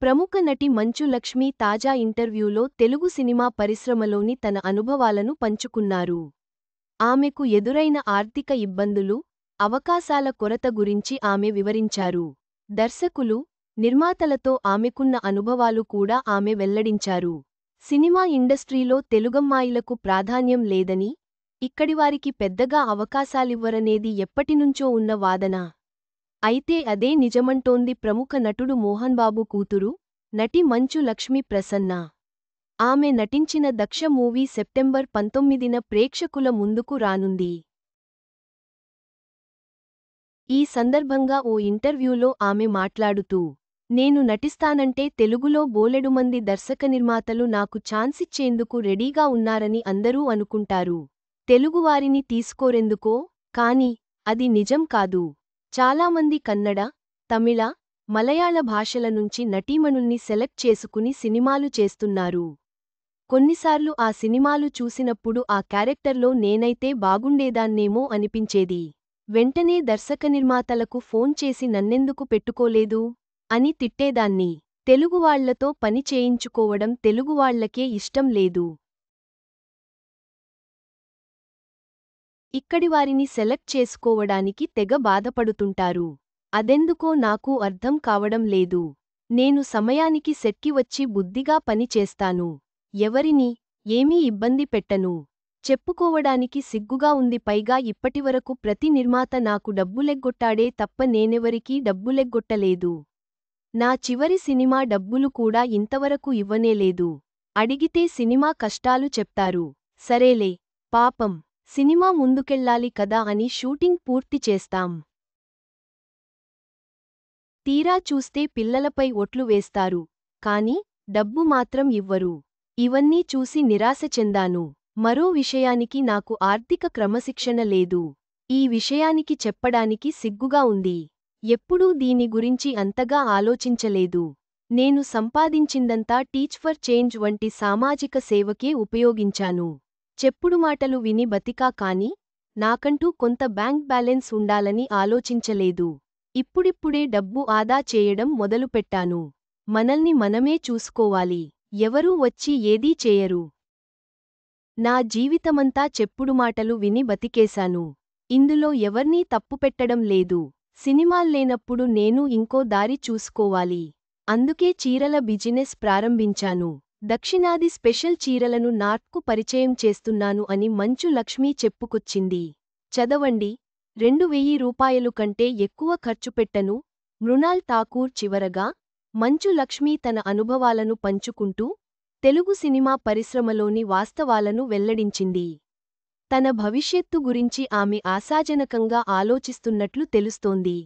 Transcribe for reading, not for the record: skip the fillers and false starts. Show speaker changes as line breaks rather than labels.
ప్రముఖ నటి మంచు లక్ష్మి తాజా ఇంటర్వ్యూలో తెలుగు సినిమా పరిశ్రమలోని తన అనుభవాలను పంచుకున్నారు. ఆమెకు ఎదురైన ఆర్థిక ఇబ్బందులు, అవకాశాల కొరత గురించి ఆమె వివరించారు. దర్శకులు, నిర్మాతలతో ఆమెకున్న అనుభవాలు కూడా ఆమె వెల్లడించారు. సినిమా ఇండస్ట్రీలో తెలుగమ్మాయిలకు ప్రాధాన్యం లేదని, ఇక్కడివారికి పెద్దగా అవకాశాలివ్వరనేది ఎప్పటినుంచో ఉన్న వాదన. అయితే అదే నిజమంటోంది ప్రముఖ నటుడు మోహన్బాబు కూతురు, నటి మంచు లక్ష్మి ప్రసన్న. ఆమె నటించిన దక్ష మూవీ సెప్టెంబర్ 19న ప్రేక్షకుల ముందుకు రానుంది. ఈ సందర్భంగా ఓ ఇంటర్వ్యూలో ఆమె మాట్లాడుతూ, నేను నటిస్తానంటే తెలుగులో బోలెడుమంది దర్శకనిర్మాతలు నాకు ఛాన్సిచ్చేందుకు రెడీగా ఉన్నారని అందరూ అనుకుంటారు. తెలుగువారిని తీసుకోరెందుకో? కానీ అది నిజం కాదు. చాలామంది కన్నడ, తమిళ, మలయాళ భాషల నుంచి నటీమణుల్ని సెలెక్ట్ చేసుకుని సినిమాలు చేస్తున్నారు. కొన్నిసార్లు ఆ సినిమాలు చూసినప్పుడు ఆ క్యారెక్టర్లో నేనైతే బాగుండేదాన్నేమో అనిపించేది. వెంటనే దర్శకనిర్మాతలకు ఫోన్ చేసి నన్నెందుకు పెట్టుకోలేదు? అని తిట్టేదాన్ని. తెలుగువాళ్లతో పని చేయించుకోవడం తెలుగువాళ్లకే ఇష్టం లేదు. ఇక్కడివారిని సెలెక్ట్ చేసుకోవడానికి తెగ బాధపడుతుంటారు. అదెందుకో నాకూ అర్థం కావడం లేదు. నేను సమయానికి సెట్కి వచ్చి బుద్ధిగా పని చేస్తాను. ఎవరినీ, ఏమీ ఇబ్బంది పెట్టను. చెప్పుకోవడానికి సిగ్గుగా ఉంది. పైగా ఇప్పటివరకు ప్రతి నిర్మాత నాకు డబ్బులెగ్గొట్టాడే తప్ప నేనెవరికీ డబ్బులెగ్గొట్టలేదు. నా చివరి సినిమా డబ్బులు కూడా ఇంతవరకు ఇవ్వనేలేదు. అడిగితే సినిమా కష్టాలు చెప్తారు. సరేలే, పాపం, సినిమా ముందుకెళ్ళాలి కదా అని షూటింగ్ పూర్తి చేస్తాం. తీరా చూస్తే పిల్లలపై ఒట్లు వేస్తారు. కాని డబ్బు మాత్రం ఇవ్వరు. ఇవన్నీ చూసి నిరాశ చెందాను. మరో విషయానికి నాకు ఆర్థిక క్రమశిక్షణ లేదు. ఈ విషయానికి చెప్పడానికి సిగ్గుగా ఉంది. ఎప్పుడూ దీని గురించి అంతగా ఆలోచించలేదు. నేను సంపాదించిందంతా టీచ్ ఫర్ చేంజ్ వంటి సామాజిక సేవకే ఉపయోగించాను. చెప్పుడు మాటలు విని బతికా కాని, నాకంటూ కొంత బ్యాంక్ బ్యాలెన్స్ ఉండాలని ఆలోచించలేదు. ఇప్పుడిప్పుడే డబ్బు ఆదా చేయడం మొదలుపెట్టాను. మనల్ని మనమే చూసుకోవాలి. ఎవరూ వచ్చి ఏదీ చేయరు. నా జీవితమంతా చెప్పుడు మాటలు విని బతికేశాను. ఇందులో ఎవర్నీ తప్పుపెట్టడం లేదు. సినిమాల్లేనప్పుడు నేను ఇంకో దారి చూసుకోవాలి. అందుకే చీరల బిజినెస్ ప్రారంభించాను. దక్షిణాది స్పెషల్ చీరలను నార్త్కు పరిచయం చేస్తున్నాను అని మంచు లక్ష్మి చెప్పుకొచ్చింది. చదవండి, 2000 రూపాయలు కంటే ఎక్కువ ఖర్చు పెట్టను. మృణాల్ ఠాకూర్. చివరగా, మంచు లక్ష్మి తన అనుభవాలను పంచుకుంటూ, తెలుగు సినిమా పరిశ్రమలోని వాస్తవాలను వెల్లడించింది. తన భవిష్యత్తు గురించి ఆమె ఆశాజనకంగా ఆలోచిస్తున్నట్లు తెలుస్తోంది.